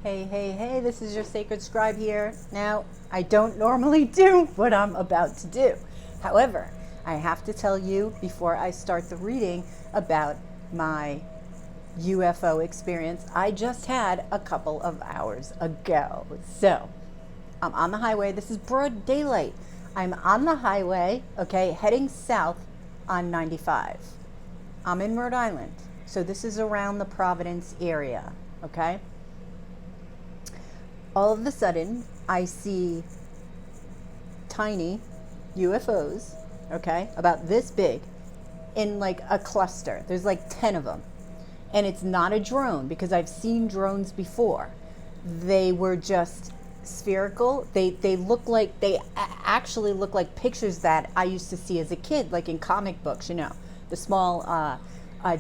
Hey, this is your sacred scribe here. Now, I don't normally do what I'm about to do. However, I have to tell you before I start the reading about my UFO experience I just had a couple of hours ago. So, I'm on the highway. This is broad daylight. I'm on the highway, okay, heading south on 95. I'm in Rhode Island. So this is around the Providence area, okay? All of a sudden, I see tiny UFOs, okay, about this big, in like a cluster. There's like 10 of them. And it's not a drone because I've seen drones before. They were just spherical. They actually look like pictures that I used to see as a kid, like in comic books, you know, the small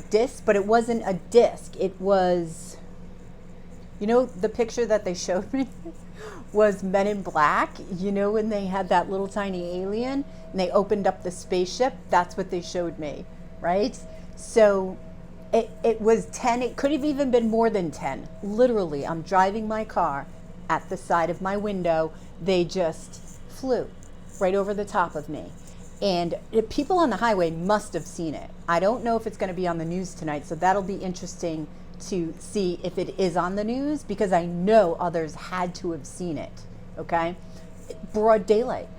disc, but it wasn't a disc. It was, you know, the picture that they showed me was Men in Black, you know, when they had that little tiny alien and they opened up the spaceship. That's what they showed me, right? So it was 10. It could have even been more than 10. Literally, I'm driving my car at the side of my window. They just flew right over the top of me. And people on the highway must have seen it. I don't know if it's going to be on the news tonight, so that'll be interesting to see if it is on the news, because I know others had to have seen it, okay? Broad daylight.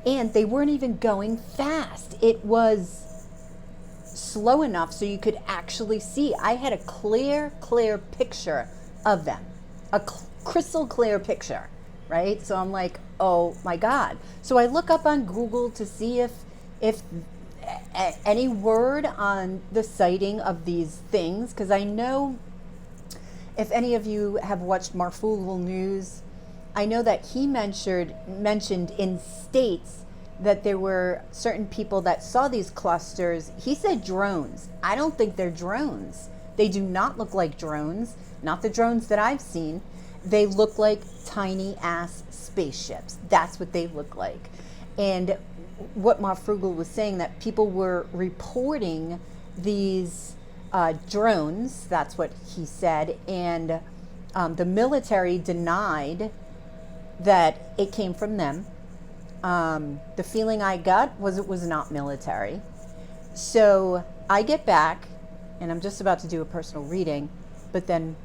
And they weren't even going fast. It was slow enough so you could actually see. I had a clear picture of them, a crystal clear picture, right? So I'm like, oh my God. So I look up on Google to see if any word on the sighting of these things, because I know if any of you have watched Marfugul News, I know that he mentioned in states that there were certain people that saw these clusters. He said drones. I don't think they're drones. They do not look like drones, not the drones that I've seen. They look like tiny ass spaceships. That's what they look like. And what Marfugul was saying, that people were reporting these drones, that's what he said, and the military denied that it came from them. The feeling I got was it was not military. So I get back, and I'm just about to do a personal reading, but then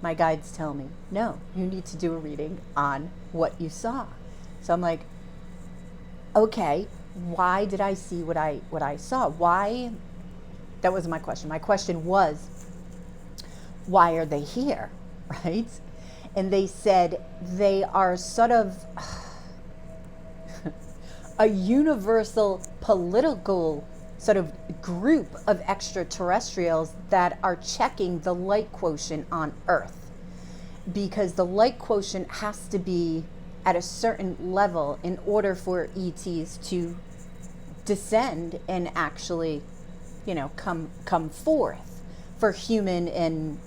my guides tell me, no, you need to do a reading on what you saw. So I'm like, okay, why did I see what I saw? Why? That was my question. My question was, why are they here, right? And they said they are sort of a universal political sort of group of extraterrestrials that are checking the light quotient on Earth, because the light quotient has to be at a certain level in order for ETs to descend and actually, you know, come forth for human and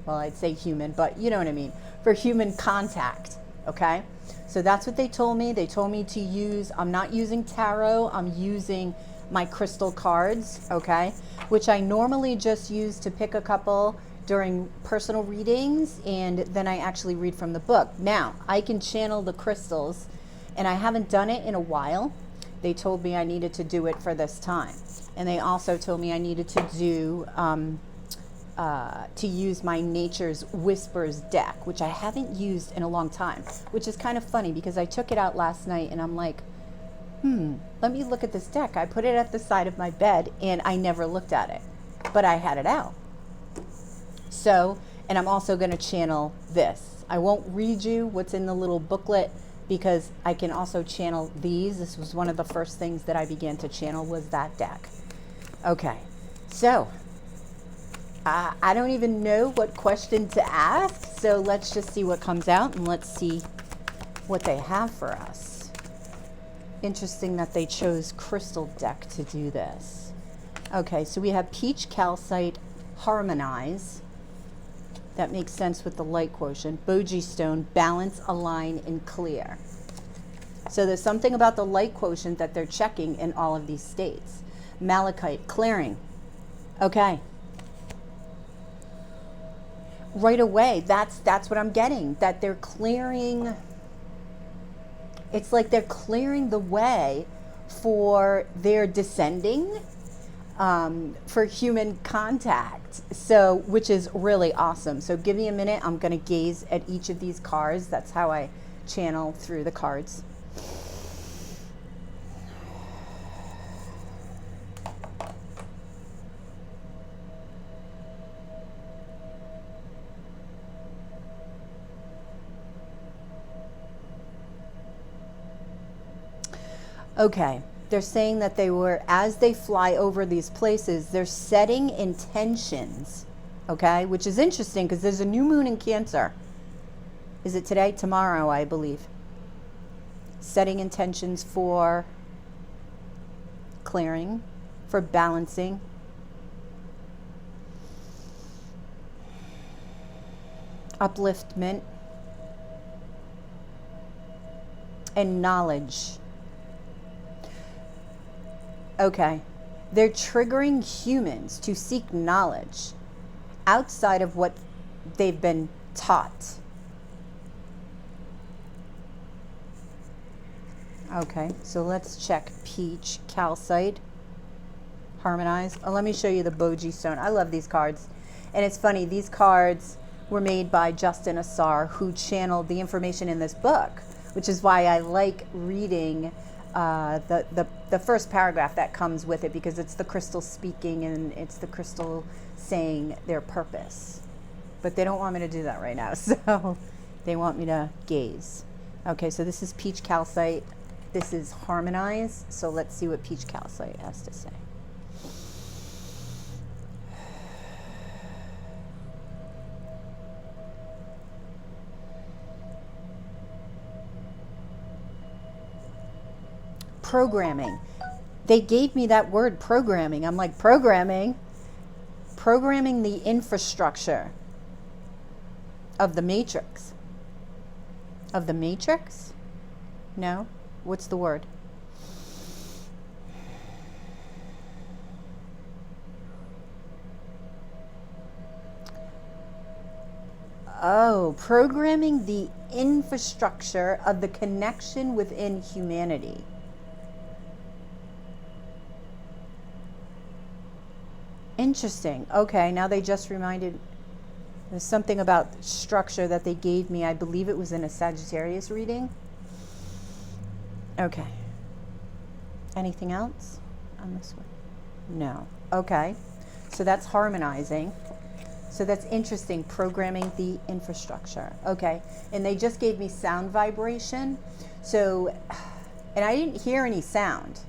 well, I'd say human, but you know what I mean, for human contact, okay? So that's what they told me. They told me to use, I'm not using tarot, I'm using my crystal cards, okay? Which I normally just use to pick a couple during personal readings, and then I actually read from the book. Now, I can channel the crystals, and I haven't done it in a while. They told me I needed to do it for this time. And they also told me I needed to do, to use my Nature's Whispers deck, which I haven't used in a long time, which is kind of funny because I took it out last night and I'm like, let me look at this deck. I put it at the side of my bed and I never looked at it, but I had it out. So, and I'm also going to channel this. I won't read you what's in the little booklet because I can also channel these. This was one of the first things that I began to channel, was that deck. Okay, so I don't even know what question to ask, so let's just see what comes out and let's see what they have for us. Interesting that they chose crystal deck to do this. Okay, so we have peach calcite, harmonize. That makes sense with the light quotient. Boji stone, balance, align, and clear. So there's something about the light quotient that they're checking in all of these states. Malachite, clearing. Okay. right away, that's what I'm getting, that they're clearing, it's like they're clearing the way for their descending, for human contact. So, which is really awesome. So give me a minute. I'm going to gaze at each of these cards. That's how I channel through the cards. Okay. They're saying that they were, as they fly over these places, they're setting intentions, okay? Which is interesting because there's a new moon in Cancer. Is it today? Tomorrow, I believe. Setting intentions for clearing, for balancing. Upliftment. And knowledge. Okay, they're triggering humans to seek knowledge outside of what they've been taught. Okay, so let's check peach, calcite, harmonize. Oh, let me show you the Boji stone. I love these cards. And it's funny, these cards were made by Justin Asar, who channeled the information in this book, which is why I like reading the first paragraph that comes with it, because it's the crystal speaking and it's the crystal saying their purpose. But they don't want me to do that right now, so they want me to gaze. Okay, so this is peach calcite. This is harmonize. So let's see what peach calcite has to say. Programming. They gave me that word, programming. I'm like, programming the infrastructure of the matrix. Of the matrix? No? What's the word? Oh, programming the infrastructure of the connection within humanity. Interesting. Okay, now they just reminded, there's something about structure that they gave me. I believe it was in a Sagittarius reading. Okay. Anything else on this one? No. Okay. So that's harmonizing. So that's interesting, programming the infrastructure. Okay. And they just gave me sound vibration. So, and I didn't hear any sound.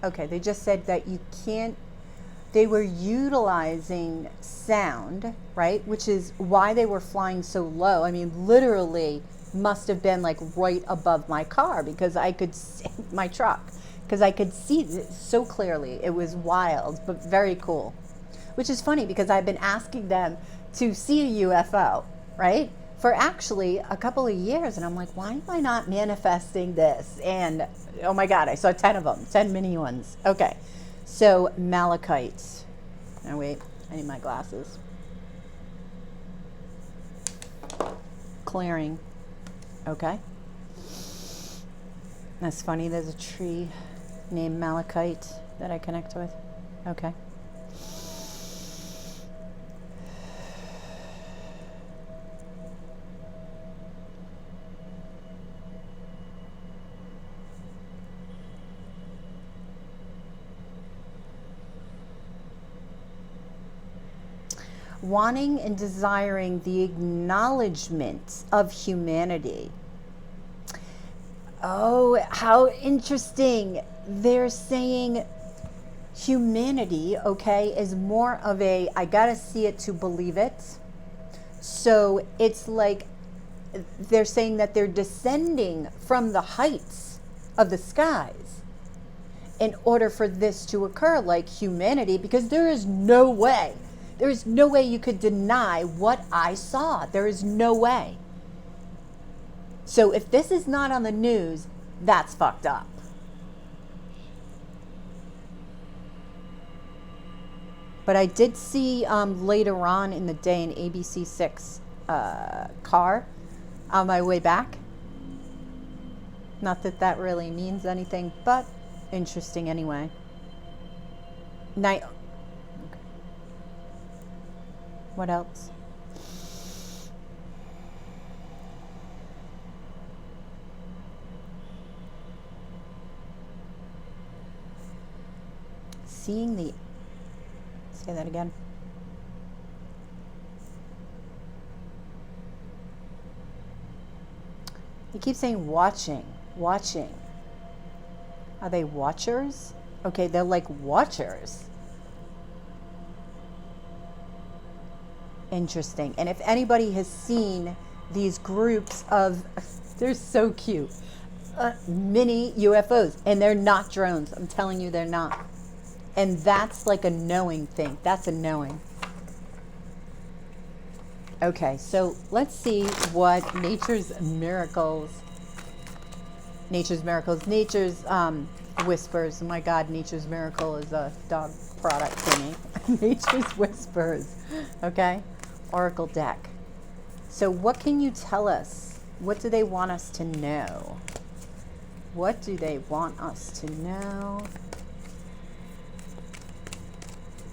Okay, they just said that you can't, they were utilizing sound, right? Which is why they were flying so low. I mean, literally must have been like right above my car, because I could see my truck, because I could see it so clearly. It was wild, but very cool. Which is funny because I've been asking them to see a UFO, right? For actually a couple of years, and I'm like, why am I not manifesting this? And oh my God, I saw 10 of them, 10 mini ones. Okay, so malachite. Oh wait, I need my glasses. Clearing. Okay. That's funny, there's a tree named malachite that I connect with. Okay. Wanting and desiring the acknowledgement of humanity. Oh, how interesting. They're saying humanity, okay, is more of a, I gotta see it to believe it. So it's like they're saying that they're descending from the heights of the skies in order for this to occur, like humanity, because there is no way you could deny what I saw. There is no way. So if this is not on the news, that's fucked up. But I did see later on in the day an ABC6 car on my way back. Not that that really means anything, but interesting anyway. Night. Okay. What else? Seeing the. Say that again. You keep saying watching. Watching. Are they watchers? Okay, they're like watchers. Interesting. And if anybody has seen these groups of, they're so cute, mini UFOs, and they're not drones. I'm telling you, they're not. And that's like a knowing thing. That's a knowing. Okay, so let's see what Nature's Miracles, Nature's Whispers. Oh my God, Nature's Miracle is a dog product to me. Nature's Whispers, okay? Oracle deck. So what can you tell us? What do they want us to know? What do they want us to know?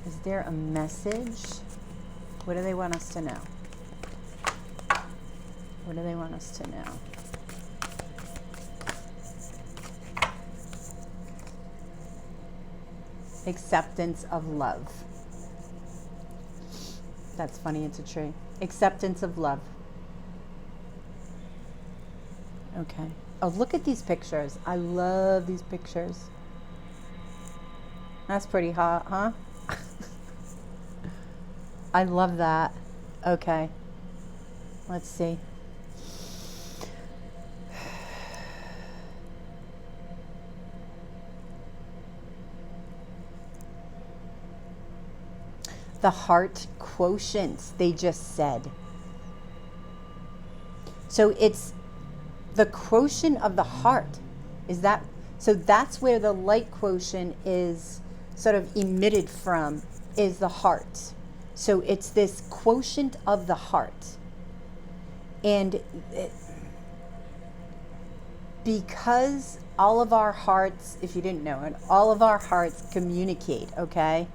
Is there a message? What do they want us to know? What do they want us to know? Acceptance of love. That's funny, it's a tree. Acceptance of love. Okay. Oh, look at these pictures. I love these pictures. That's pretty hot, huh? I love that. Okay. Let's see. The heart quotient, they just said. So it's the quotient of the heart. Is that, so that's where the light quotient is sort of emitted from, is the heart. So it's this quotient of the heart. And because all of our hearts, if you didn't know it, all of our hearts communicate, okay?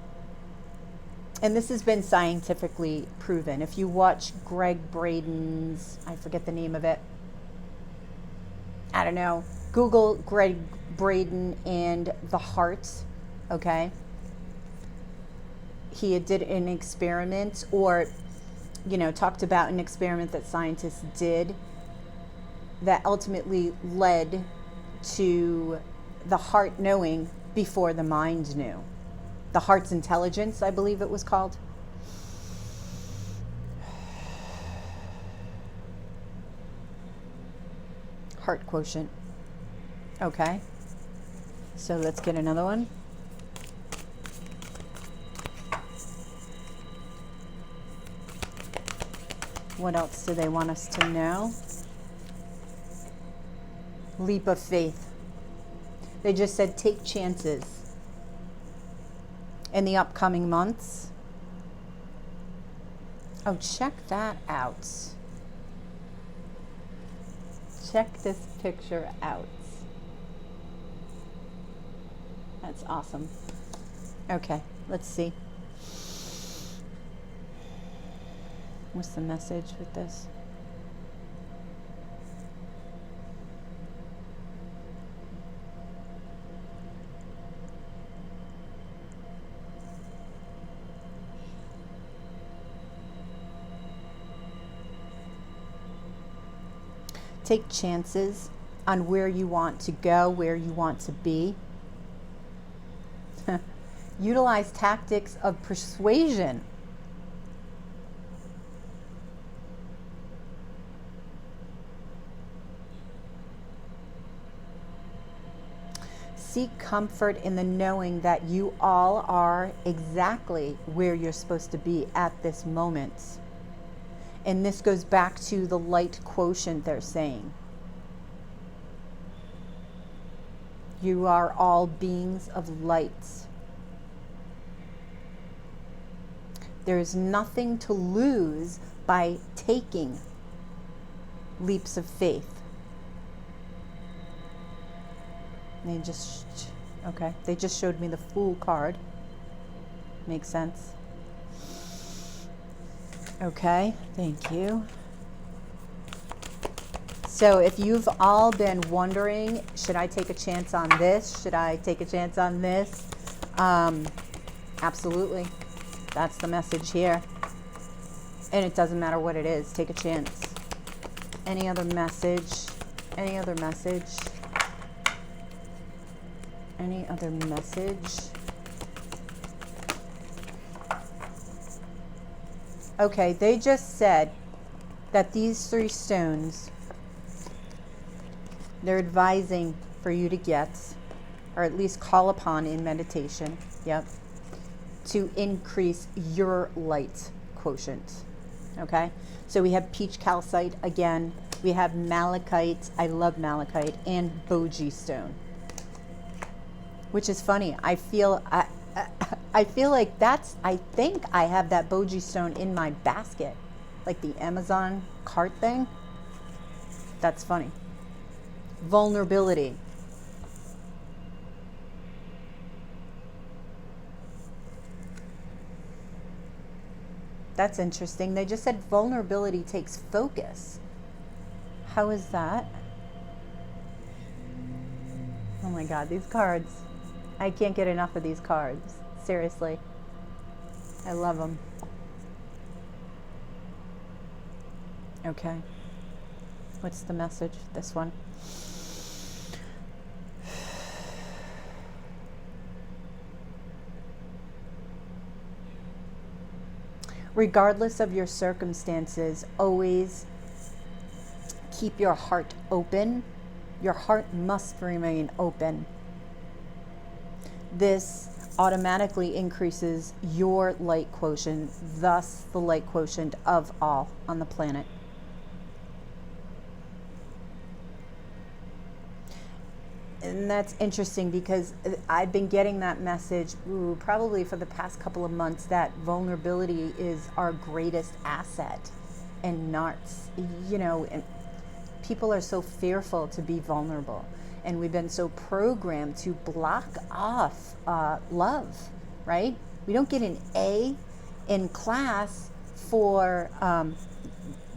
And this has been scientifically proven. If you watch Greg Braden's, I forget the name of it, I don't know, Google Greg Braden and the heart, okay? He did an experiment, or, you know, talked about an experiment that scientists did that ultimately led to the heart knowing before the mind knew. The heart's intelligence, I believe it was called. Heart quotient. Okay. So let's get another one. What else do they want us to know? Leap of faith. They just said take chances in the upcoming months. Oh, check that out. Check this picture out. That's awesome. Okay, let's see. What's the message with this? Take chances on where you want to go, where you want to be. Utilize tactics of persuasion. Seek comfort in the knowing that you all are exactly where you're supposed to be at this moment. And this goes back to the light quotient they're saying. You are all beings of light. There is nothing to lose by taking leaps of faith. They just showed me the Fool card. Makes sense. Okay, thank you. So if you've all been wondering, should I take a chance on this? Should I take a chance on this? Absolutely. That's the message here. And it doesn't matter what it is. Take a chance. Any other message? Any other message? Any other message? Okay, they just said that these 3 stones, they're advising for you to get, or at least call upon in meditation, yep, to increase your light quotient. Okay, so we have peach calcite again, we have malachite, I love malachite, and boji stone, which is funny. I feel like I think I have that boji stone in my basket, like the Amazon cart thing. That's funny. Vulnerability. That's interesting. They just said vulnerability takes focus. How is that? Oh my God, these cards. I can't get enough of these cards. Seriously. I love them. Okay. What's the message? This one. Regardless of your circumstances, always keep your heart open. Your heart must remain open. This automatically increases your light quotient, thus the light quotient of all on the planet. And that's interesting because I've been getting that message probably for the past couple of months, that vulnerability is our greatest asset and not, and people are so fearful to be vulnerable. And we've been so programmed to block off love, right? We don't get an A in class for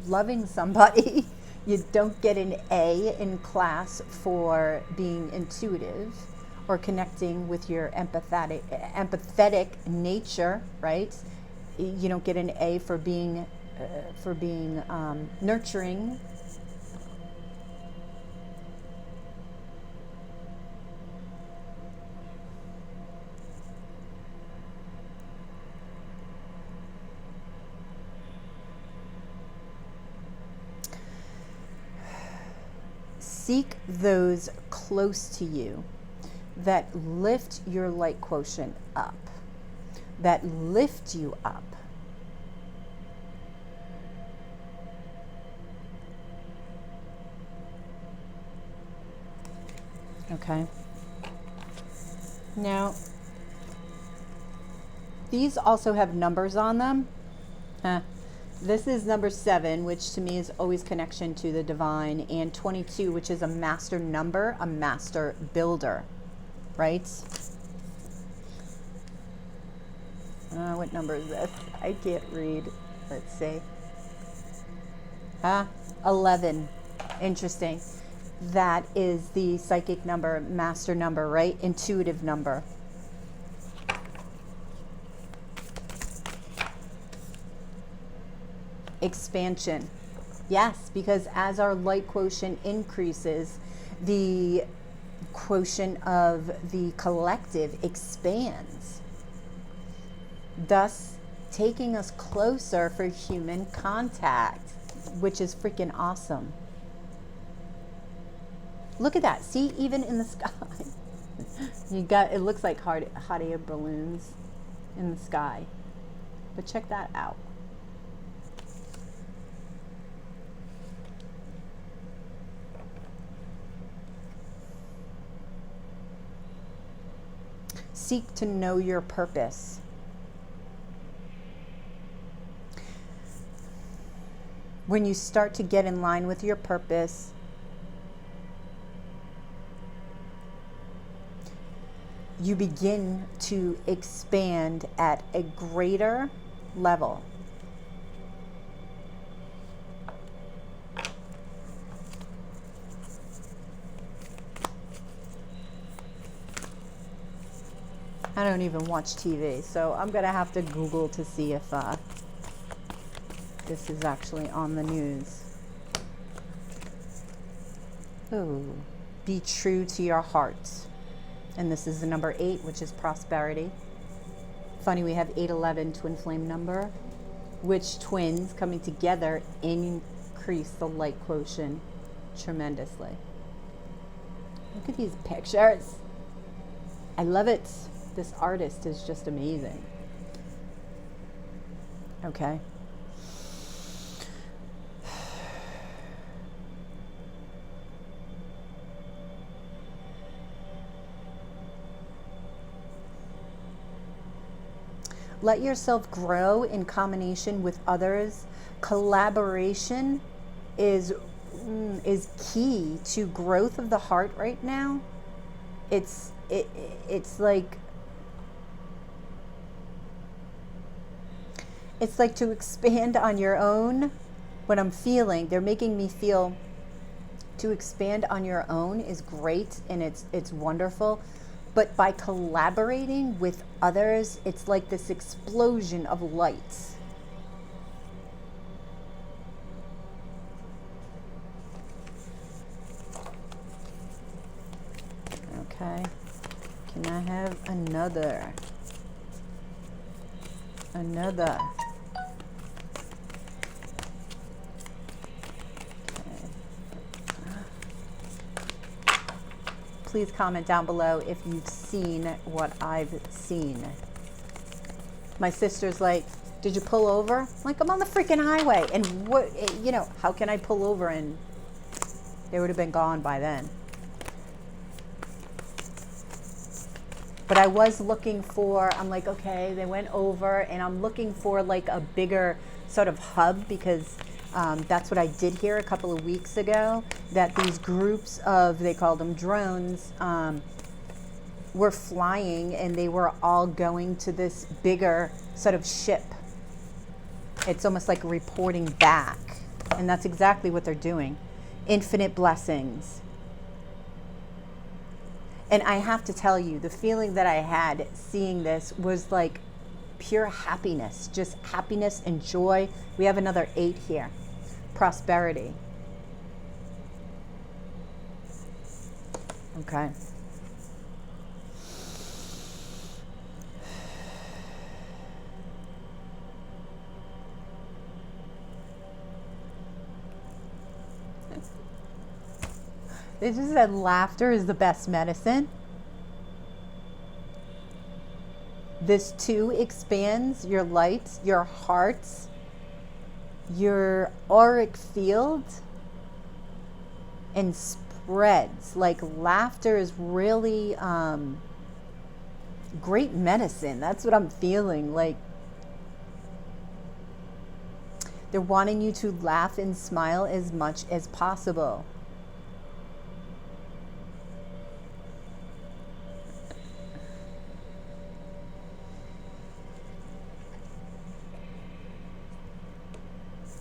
loving somebody. You don't get an A in class for being intuitive or connecting with your empathetic nature, right? You don't get an A for being nurturing. Seek those close to you that lift your light quotient up, that lift you up. Okay. Now, these also have numbers on them. This is number 7, which to me is always connection to the divine, and 22, which is a master number, a master builder, right? What number is this? I can't read. Let's see. 11. Interesting. That is the psychic number, master number, right? Intuitive number. Expansion. Yes, because as our light quotient increases, the quotient of the collective expands, thus taking us closer for human contact, which is freaking awesome. Look at that. See, even in the sky. It looks like hot air balloons in the sky. But check that out. Seek to know your purpose. When you start to get in line with your purpose, you begin to expand at a greater level. I don't even watch TV, so I'm going to have to Google to see if this is actually on the news. Oh, be true to your heart. And this is the number 8, which is prosperity. Funny, we have 811 twin flame number, which twins coming together increase the light quotient tremendously. Look at these pictures. I love it. This artist is just amazing. Okay. Let yourself grow in combination with others. Collaboration is key to growth of the heart right now. It's like to expand on your own. What I'm feeling, they're making me feel to expand on your own is great, and it's wonderful. But by collaborating with others, it's like this explosion of light. Okay. Can I have another? Another. Please comment down below if you've seen what I've seen. My sister's like, did you pull over? I'm like, I'm on the freaking highway. And what, how can I pull over? And they would have been gone by then. But I was looking for, I'm like, okay, they went over, and I'm looking for like a bigger sort of hub, because that's what I did hear a couple of weeks ago, that these groups of, they called them drones, were flying, and they were all going to this bigger sort of ship. It's almost like reporting back. And that's exactly what they're doing. Infinite blessings. And I have to tell you, the feeling that I had seeing this was like pure happiness, just happiness and joy. We have another 8 here. Prosperity. Okay. They just said laughter is the best medicine. This too expands your light, your hearts, your auric field, and spreads. Like, laughter is really great medicine. That's what I'm feeling. Like, they're wanting you to laugh and smile as much as possible.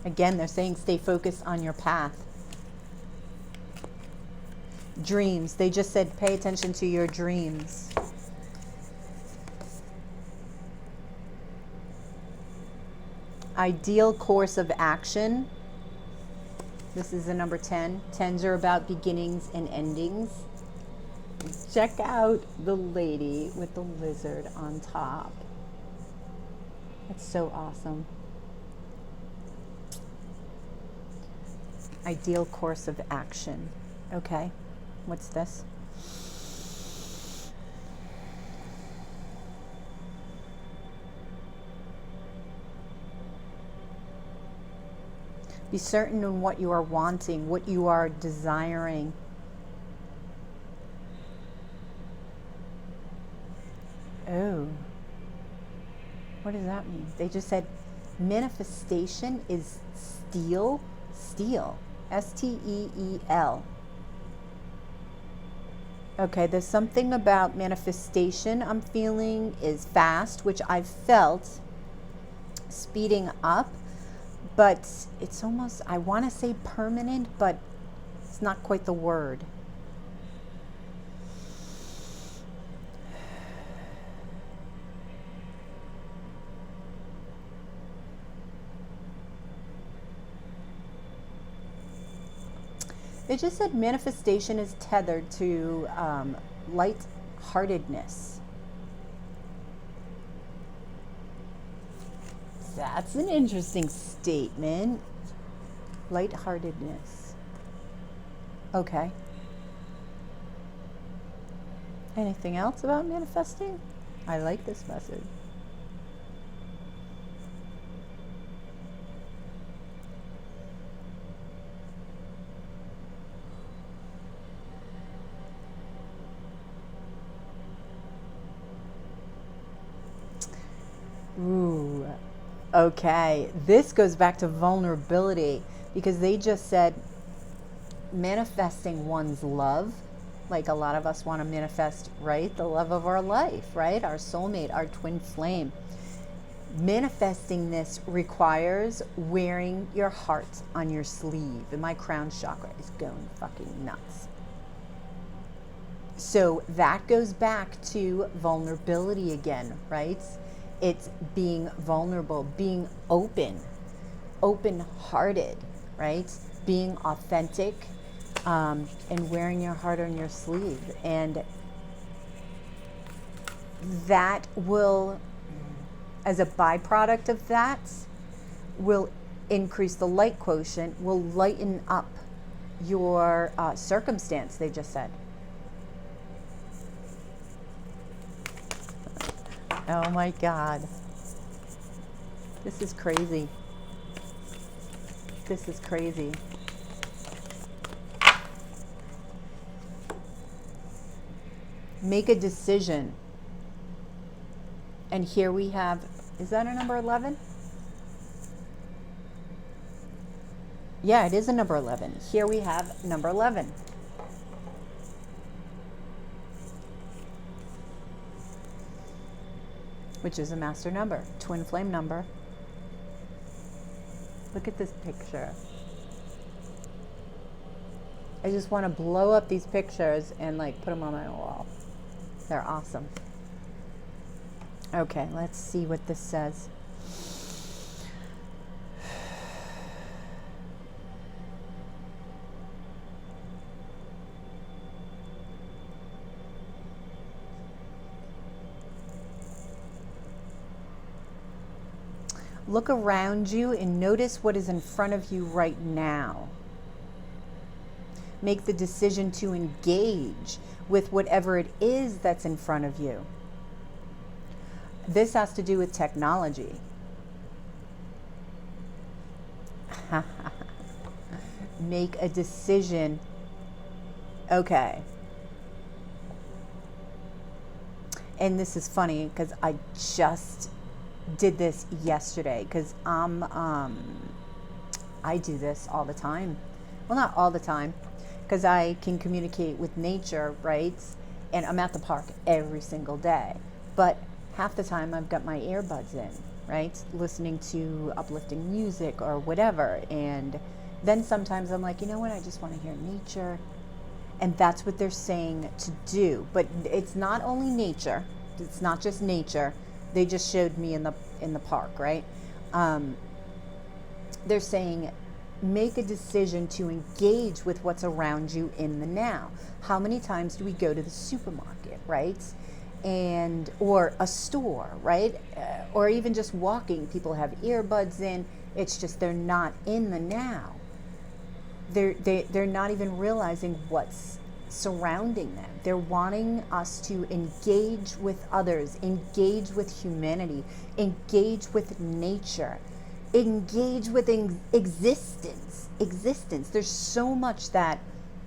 Again, they're saying stay focused on your path. Dreams. They just said pay attention to your dreams. Ideal course of action. This is the number 10. 10s are about beginnings and endings. Check out the lady with the lizard on top. That's so awesome. Ideal course of action. Okay, what's this? Be certain in what you are wanting, what you are desiring. Oh, what does that mean? They just said manifestation is steel Steel. Steel. Okay, there's something about manifestation I'm feeling is fast, which I've felt speeding up, but it's almost, I want to say permanent, but it's not quite the word. It just said manifestation is tethered to light-heartedness. That's an interesting statement. Light-heartedness. Okay. Anything else about manifesting? I like this message. Ooh, okay. This goes back to vulnerability because they just said manifesting one's love. Like a lot of us want to manifest, right? The love of our life, right? Our soulmate, our twin flame. Manifesting this requires wearing your heart on your sleeve. And my crown chakra is going fucking nuts. So that goes back to vulnerability again, right? It's being vulnerable, being open-hearted, right? Being authentic, and wearing your heart on your sleeve. And that will, as a byproduct of that, will increase the light quotient, will lighten up your circumstance, they just said. Oh my God. This is crazy. This is crazy. Make a decision. And here we have, is that a number 11? Yeah, it is a number 11. Here we have number 11. Which is a master number, twin flame number. Look at this picture. I just want to blow up these pictures and like put them on my wall. They're awesome. Okay, let's see what this says. Look around you and notice what is in front of you right now. Make the decision to engage with whatever it is that's in front of you. This has to do with technology. Make a decision. Okay. And this is funny because I just did this yesterday because I do this all the time. Well, not all the time because I can communicate with nature, right? And I'm at the park every single day. But half the time I've got my earbuds in, right? Listening to uplifting music or whatever. And then sometimes I'm like, you know what? I just want to hear nature. And that's what they're saying to do. But it's not only nature. It's not just nature. They just showed me in the park, right? They're saying make a decision to engage with what's around you in the now. How many times do we go to the supermarket, right? And or a store, right? Or even just walking. People have earbuds in. It's just they're not in the now. They're not even realizing what's surrounding them. They're wanting us to engage with others, engage with humanity, engage with nature, engage with existence. There's so much that,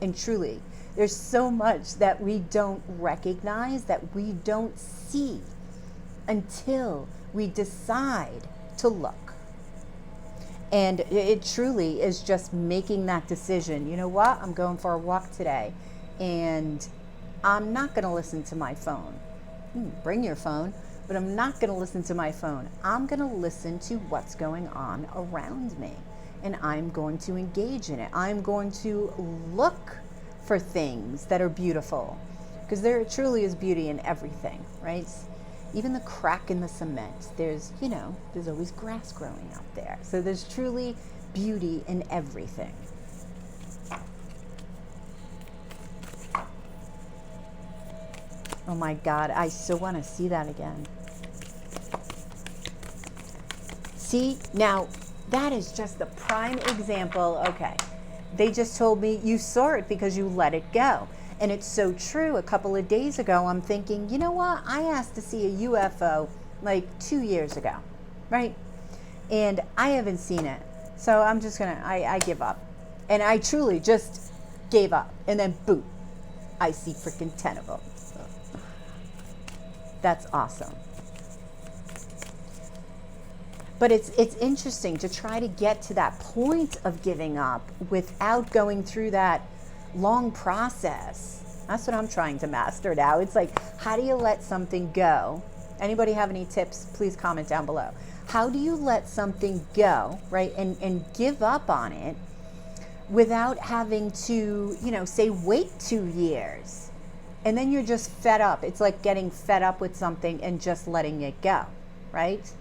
and truly, there's so much that we don't recognize, that we don't see until we decide to look. And it truly is just making that decision. You know what? I'm going for a walk today, and I'm not going to listen to my phone. Bring your phone, but I'm not going to listen to my phone. I'm going to listen to what's going on around me, and I'm going to engage in it. I'm going to look for things that are beautiful, because there truly is beauty in everything, right? Even the crack in the cement, there's always grass growing out there. So there's truly beauty in everything. Oh my God, I so want to see that again. See, now that is just the prime example. Okay, they just told me you saw it because you let it go. And it's so true. A couple of days ago, I'm thinking, you know what? I asked to see a UFO like 2 years ago, right? And I haven't seen it. So I'm just going to, I give up. And I truly just gave up. And then boom, I see freaking 10 of them. That's awesome. But it's interesting to try to get to that point of giving up without going through that long process. That's what I'm trying to master now. It's like, how do you let something go? Anybody have any tips? Please comment down below. How do you let something go, right? And give up on it without having to, say, wait 2 years. And then you're just fed up. It's like getting fed up with something and just letting it go, right?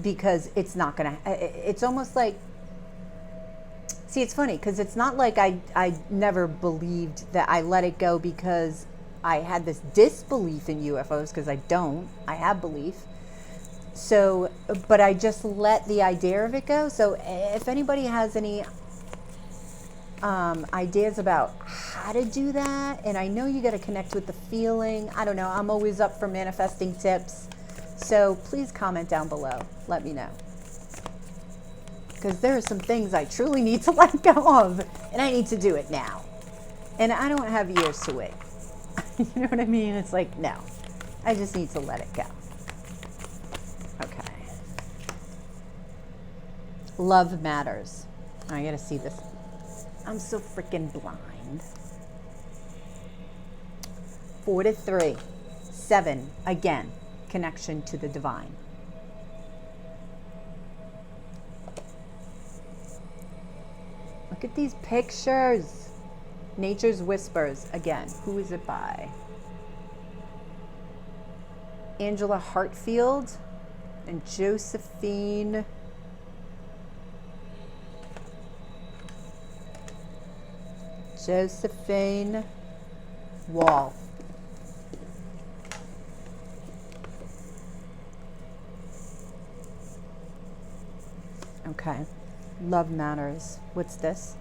Because it's not gonna, it's almost like, see, it's funny because it's not like I never believed that. I let it go because I had this disbelief in UFOs, because I have belief. So, but I just let the idea of it go. So if anybody has any ideas about how to do that, and I know you got to connect with the feeling. I don't know. I'm always up for manifesting tips. So please comment down below. Let me know. Because there are some things I truly need to let go of, and I need to do it now. And I don't have years to wait. You know what I mean? It's like, no, I just need to let it go. Okay. Love matters. I gotta see this. I'm so freaking blind. 4 to 3. 7, again, connection to the divine. Look at these pictures. Nature's Whispers. Again, who is it by? Angela Hartfield and Josephine Wall. Okay. Love matters. What's this?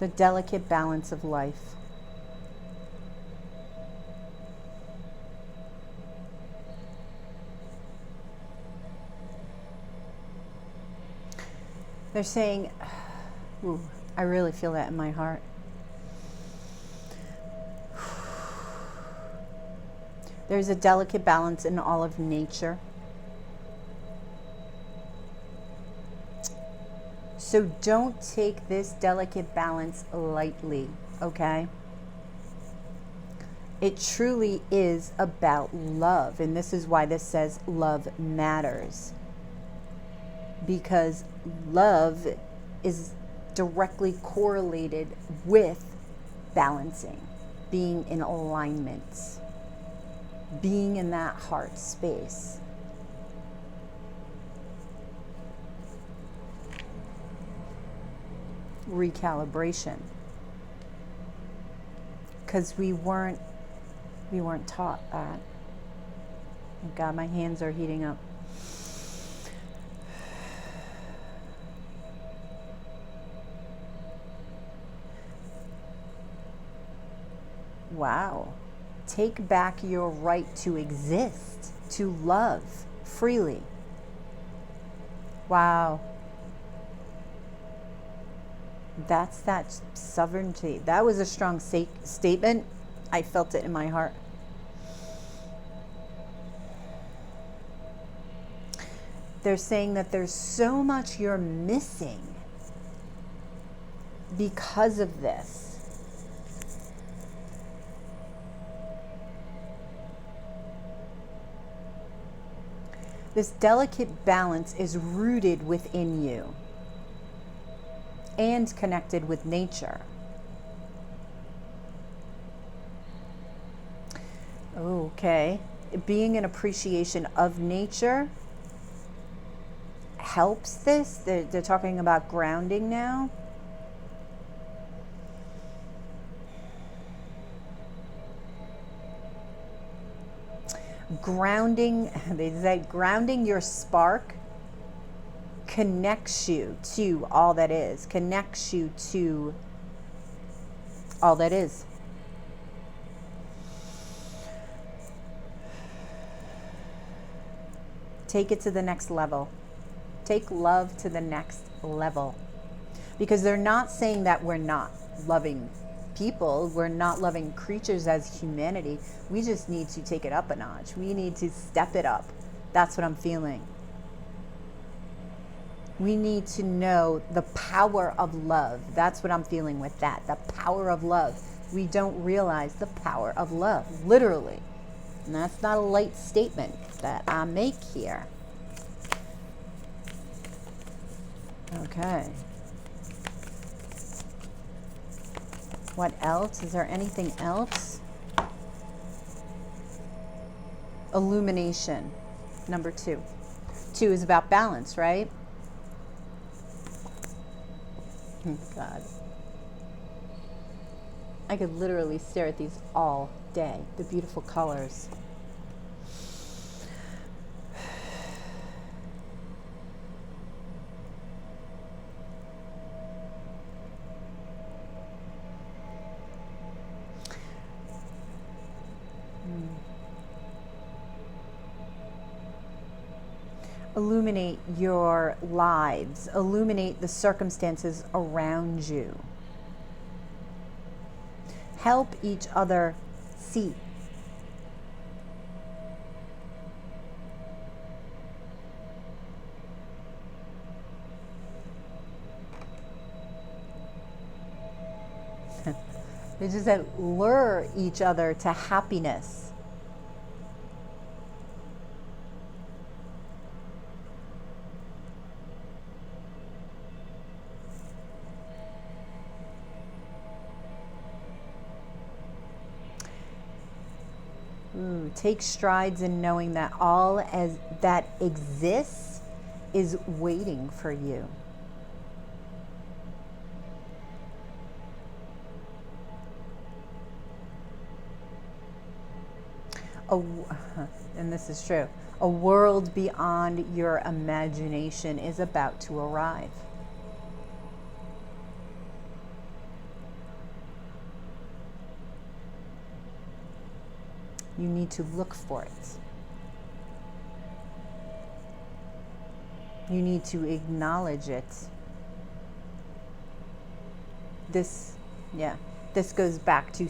The delicate balance of life. They're saying, ooh, I really feel that in my heart. There's a delicate balance in all of nature. So don't take this delicate balance lightly, okay? It truly is about love. And this is why this says love matters. Because love is directly correlated with balancing, being in alignment, being in that heart space. Recalibration. Because we weren't taught that. Oh God, my hands are heating up. Wow. Take back your right to exist, to love freely. Wow. That's that sovereignty. That was a strong statement. I felt it in my heart. They're saying that there's so much you're missing because of this. This delicate balance is rooted within you and connected with nature. Okay. Being an appreciation of nature helps this. They're talking about grounding now. Grounding, they say grounding your spark connects you to all that is, connects you to all that is. Take it to the next level. Take love to the next level. Because they're not saying that we're not loving people, we're not loving creatures as humanity. We just need to take it up a notch. We need to step it up. That's what I'm feeling. We need to know the power of love. That's what I'm feeling with that. The power of love. We don't realize the power of love, literally. And that's not a light statement that I make here. Okay. What else? Is there anything else? Illumination, number 2. 2 is about balance, right? God. I could literally stare at these all day. The beautiful colors. Illuminate your lives. Illuminate the circumstances around you. Help each other see. They just said lure each other to happiness. Take strides in knowing that all as that exists is waiting for you. And this is true. A world beyond your imagination is about to arrive. You need to look for it. You need to acknowledge it. This goes back to,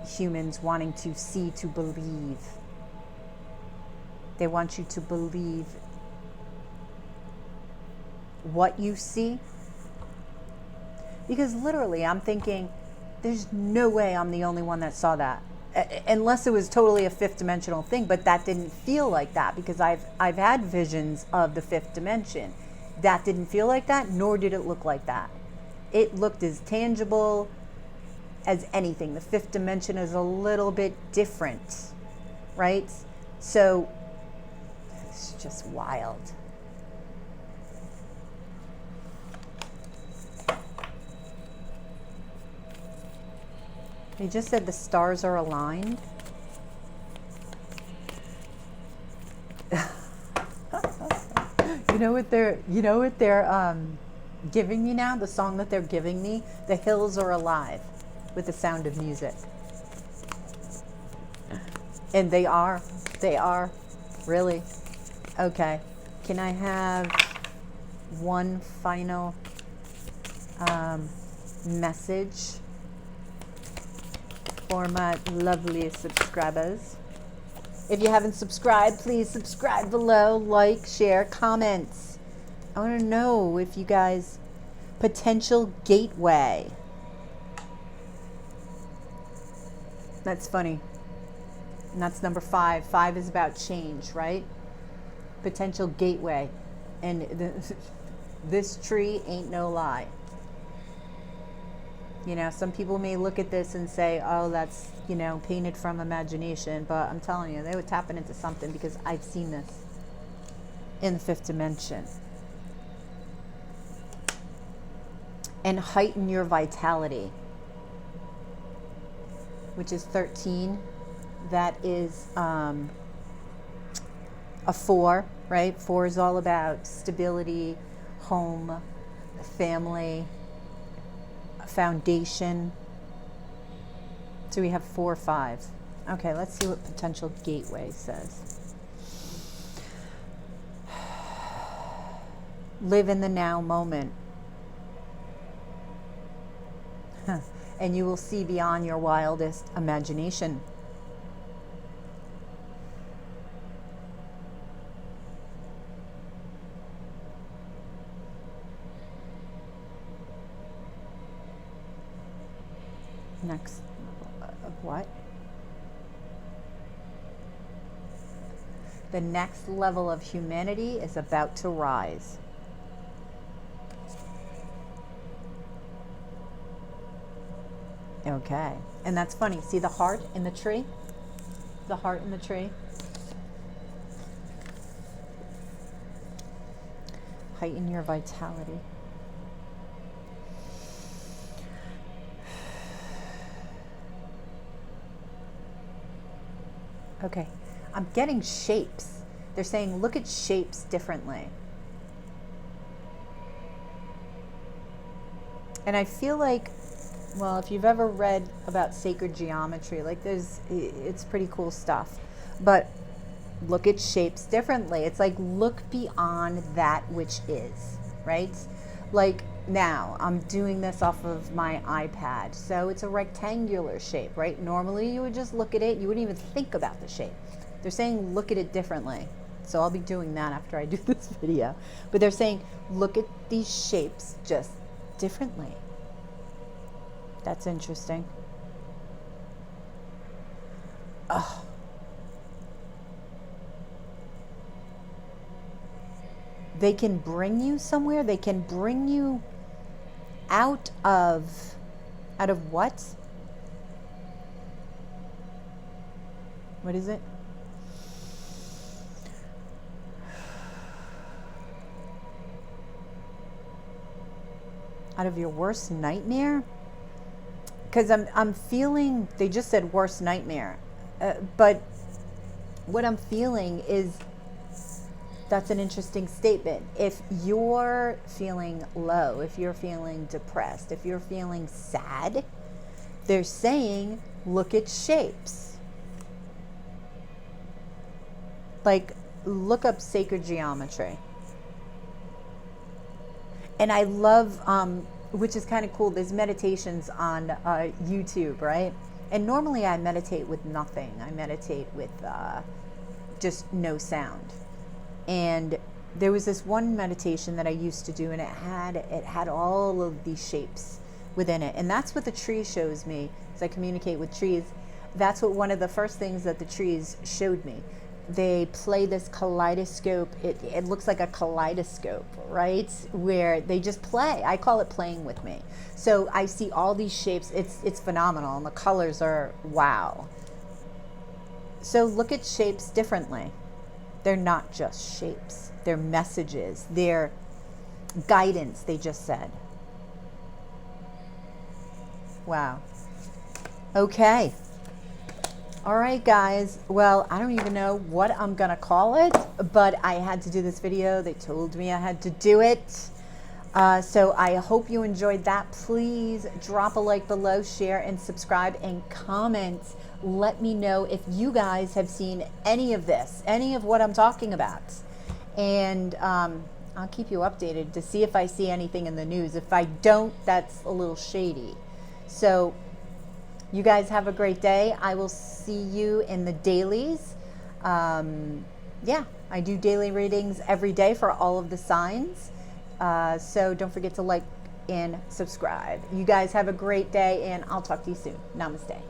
humans wanting to see to believe. They want you to believe what you see. Because literally, I'm thinking, there's no way I'm the only one that saw that. Unless it was totally a fifth dimensional thing, but that didn't feel like that because I've had visions of the fifth dimension. That didn't feel like that, nor did it look like that. It looked as tangible as anything. The fifth dimension is a little bit different, right? So it's just wild. They just said the stars are aligned. You know what they're giving me now? The song that they're giving me, The Hills Are Alive, with the sound of music. And they are, really. Okay, can I have one final message for my lovely subscribers? If you haven't subscribed, please subscribe below, like, share, comments. I want to know if you guys, potential gateway. That's funny. And that's number 5. 5 is about change, right? Potential gateway. And this tree ain't no lie. You know, some people may look at this and say, oh, that's, you know, painted from imagination. But I'm telling you, they were tapping into something because I've seen this in the 5th dimension. And heighten your vitality, which is 13. That is a 4, right? 4 is all about stability, home, family, foundation. So we have 4, 5. Okay, let's see what potential gateway says. Live in the now moment. And you will see beyond your wildest imagination. Next, what? The next level of humanity is about to rise. Okay, and that's funny. See the heart in the tree? The heart in the tree. Heighten your vitality. Okay, I'm getting shapes. They're saying look at shapes differently. And I feel like, well, if you've ever read about sacred geometry, like it's pretty cool stuff. But look at shapes differently. It's like look beyond that which is, right? Like now, I'm doing this off of my iPad, so it's a rectangular shape, right? Normally, you would just look at it. You wouldn't even think about the shape. They're saying look at it differently. So I'll be doing that after I do this video. But they're saying look at these shapes just differently. That's interesting. Oh. They can bring you somewhere. They can bring you out of what? What is it? Out of your worst nightmare? Because I'm feeling, they just said worst nightmare. But what I'm feeling is, that's an interesting statement. If you're feeling low, if you're feeling depressed, if you're feeling sad, they're saying, look at shapes. Like, look up sacred geometry. And I love, which is kind of cool, there's meditations on YouTube, right? And normally I meditate with nothing. I meditate with just no sound. And there was this one meditation that I used to do, and it had all of these shapes within it. And that's what the tree shows me as I communicate with trees. That's what one of the first things that the trees showed me. They play this kaleidoscope. It looks like a kaleidoscope, right? Where they just play. I call it playing with me. So I see all these shapes. It's phenomenal, and the colors are wow. So look at shapes differently. They're not just shapes. They're messages. They're guidance, they just said. Wow. Okay. All right, guys. Well, I don't even know what I'm going to call it, but I had to do this video. They told me I had to do it. So I hope you enjoyed that. Please drop a like below, share, and subscribe, and comment. Let me know if you guys have seen any of this, any of what I'm talking about. And I'll keep you updated to see if I see anything in the news. If I don't, that's a little shady. So you guys have a great day. I will see you in the dailies. Yeah, I do daily readings every day for all of the signs. So don't forget to like and subscribe. You guys have a great day, and I'll talk to you soon. Namaste.